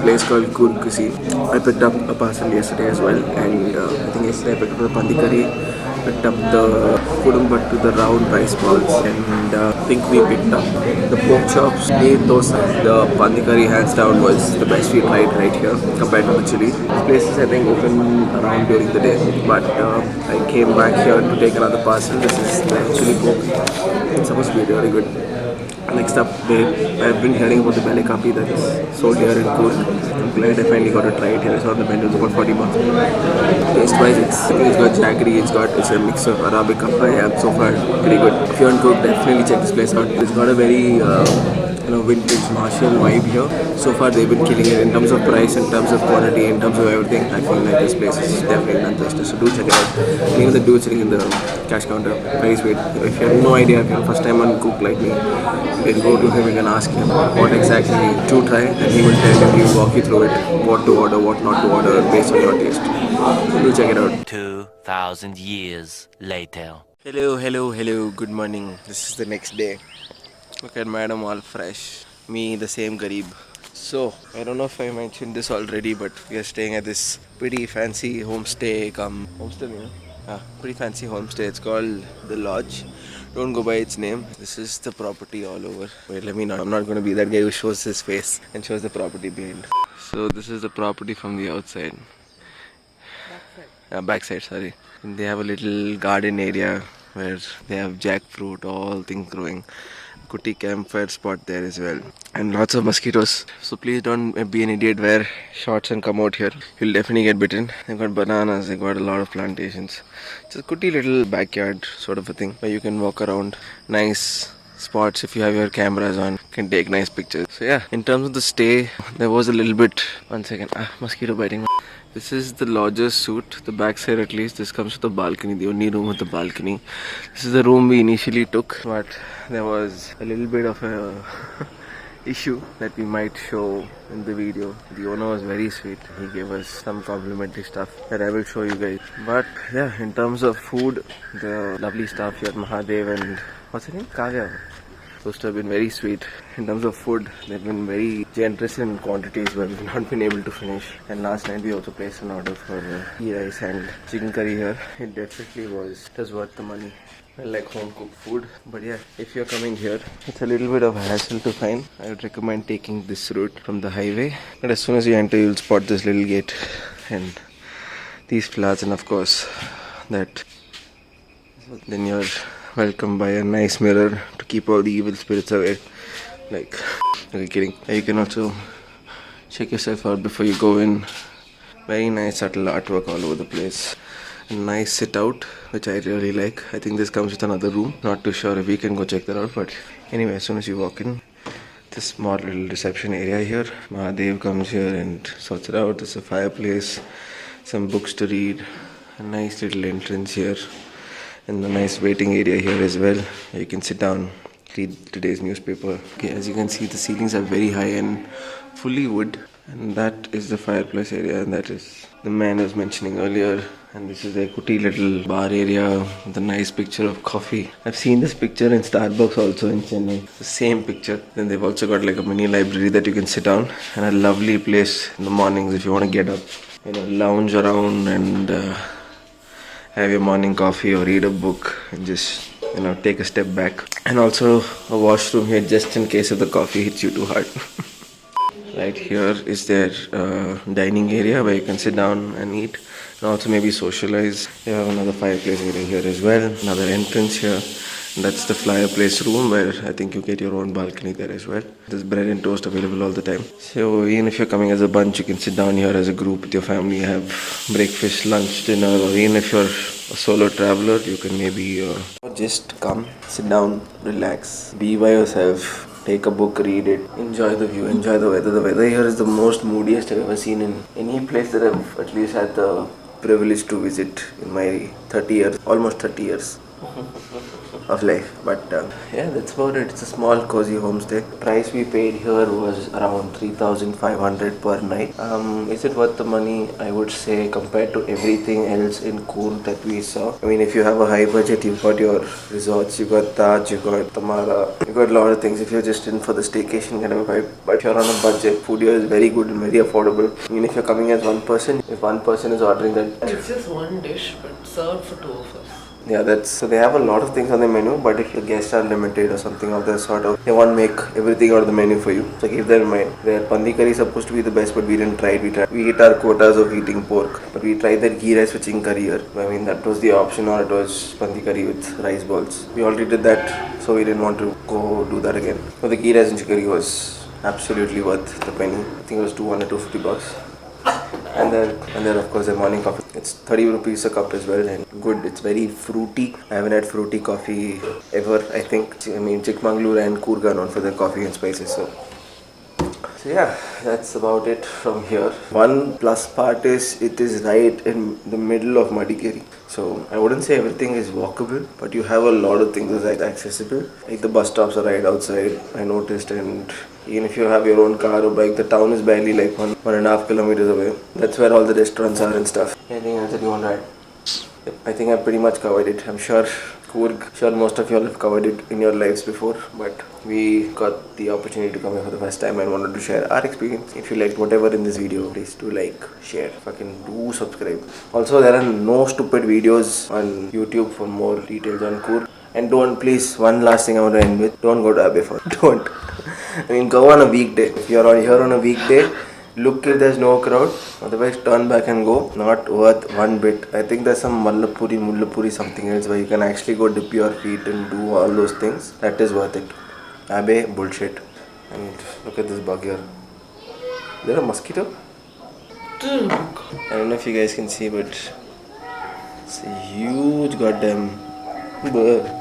place called Cool Cuisine. I picked up a parcel yesterday as well, and I think yesterday I picked up the pandi curry, picked up the kudumbat to the round rice balls, and I think we picked up the pork chops, the dosa. The pandi curry hands down was the best we tried right here compared to the chili. This place is I think open around during the day, but I came back here to take another parcel. This is the chili pork. It's supposed to be really good. Next up, I've been hearing about the belly kapi that is sold here in Coorg. I'm glad I finally got to try it here. It's on the menu. It's about 40 bucks. Taste-wise, it's got jaggery. It's a mix of Arabica. Yeah, so far pretty good. If you're in Coorg, definitely check this place out. It's got a very vintage martial vibe here. So far they've been killing it in terms of price, in terms of quality, in terms of everything. I feel like this place is definitely fantastic. So do check it out. And even the dude sitting in the cash counter, very sweet. If you have no idea, if you're first time on Cook like me, you can go to him, you can ask him what exactly to try, and he will tell you, he will walk you through it, what to order, what not to order based on your taste. So do check it out. 2,000 years later. Hello, good morning. This is the next day. Look at Madam all fresh. Me, the same Garib. So, I don't know if I mentioned this already, but we are staying at this pretty fancy homestay. Pretty fancy homestay. It's called The Lodge. Don't go by its name. This is the property all over. Wait, I'm not going to be that guy who shows his face and shows the property behind. So, this is the property from the outside. Backside, sorry. And they have a little garden area where they have jackfruit, all things growing. Kuti campfire spot there as well, and lots of mosquitoes. So please don't be an idiot, wear shorts and come out here. You'll definitely get bitten. They've got bananas, they've got a lot of plantations. It's a Kuti little backyard sort of a thing where you can walk around. Nice spots if you have your cameras on, you can take nice pictures. So yeah, in terms of the stay, there was a little bit. One second, mosquito biting. This is the lodger's suite, the back side at least. This comes with the balcony, the only room with the balcony. This is the room we initially took, but there was a little bit of a issue that we might show in the video. The owner was very sweet. He gave us some complimentary stuff that I will show you guys. But yeah, in terms of food, the lovely staff here, Mahadev and what's her name? Kavya. Those two have been very sweet. In terms of food, they've been very generous in quantities where we've not been able to finish. And last night we also placed an order for ghee rice and chicken curry here. It definitely was. It was worth the money. I like home cooked food. But yeah, if you're coming here, it's a little bit of a hassle to find. I would recommend taking this route from the highway. But as soon as you enter, you'll spot this little gate and these flowers, and of course that. Then you're welcomed by a nice mirror to keep all the evil spirits away. Like, okay, kidding. You can also check yourself out before you go in. Very nice subtle artwork all over the place. A nice sit out, which I really like. I think this comes with another room. Not too sure if we can go check that out, but anyway, as soon as you walk in, this small little reception area here. Mahadev comes here and sorts it out. There's a fireplace, some books to read, a nice little entrance here, and a nice waiting area here as well. You can sit down, read today's newspaper. Okay, as you can see, the ceilings are very high and fully wood. And that is the fireplace area, and that is the man I was mentioning earlier. And this is a Kuti little bar area with a nice picture of coffee. I've seen this picture in Starbucks also in Chennai. The same picture. Then they've also got like a mini library that you can sit down, and a lovely place in the mornings if you want to get up, lounge around and have your morning coffee or read a book and just take a step back. And also a washroom here just in case if the coffee hits you too hard. Right here is their dining area where you can sit down and eat and also maybe socialize. You have another fireplace area here as well, another entrance here. And that's the fireplace room where I think you get your own balcony there as well. There's bread and toast available all the time. So even if you're coming as a bunch, you can sit down here as a group with your family, have breakfast, lunch, dinner, or even if you're a solo traveler, you can maybe just come, sit down, relax, be by yourself. Take a book, read it, enjoy the view, enjoy the weather. The weather here is the most moodiest I've ever seen in any place that I've at least had the privilege to visit in my 30 years, almost 30 years. of life. But yeah, that's about it. It's a small cozy homestay. Price we paid here was around 3,500 per night. Is it worth the money? I would say compared to everything else in Coorg that we saw. I mean, if you have a high budget, you've got your resorts, you got Taj, you got Tamara, you got a lot of things. If you're just in for the staycation kind of a vibe, but if you're on a budget, food here is very good and very affordable. I mean, if you're coming as one person, if one person is ordering that, It's just one dish, but served for two of us. yeah, that's so they have a lot of things on the menu, but if your guests are limited or something of that sort of, they won't make everything out of the menu for you. So keep that in mind. Their pandi curry is supposed to be the best, but we didn't try it. We hit our quotas of eating pork, but we tried that ghee rice with chicken curry here. I mean, that was the option, or it was pandi curry with rice balls. We already did that, so we didn't want to go do that again. But the ghee rice and chicken curry was absolutely worth the penny. I think it was 200 to 50 bucks. And then of course the morning coffee. It's 30 rupees a cup as well, and good. It's very fruity. I haven't had fruity coffee ever. I think. I mean, Chikmagalur and Coorg are known for their coffee and spices. So yeah, that's about it from here. One plus part is it is right in the middle of Madikeri. So I wouldn't say everything is walkable, but you have a lot of things that are accessible. Like the bus stops are right outside, I noticed, and even if you have your own car or bike, the town is barely like 1.5 kilometers away. That's where all the restaurants are and stuff. Anything else that you want to add? Yep, I think I pretty much covered it. I'm sure most of you all have covered it in your lives before, but we got the opportunity to come here for the first time and wanted to share our experience. If you liked whatever in this video, please do like, share, fucking do subscribe. Also, there are no stupid videos on YouTube for more details on Coorg. And don't, please, one last thing I want to end with, don't go to Abbey Fort. Don't. I mean, go on a weekday. If you're here on a weekday, look if there's no crowd, otherwise turn back and go. Not worth one bit. I think there's some Mullapuri something else where you can actually go dip your feet and do all those things. That is worth it. Abbey, bullshit. And look at this bug here. Is there a mosquito? I don't know if you guys can see, but it's a huge goddamn bug.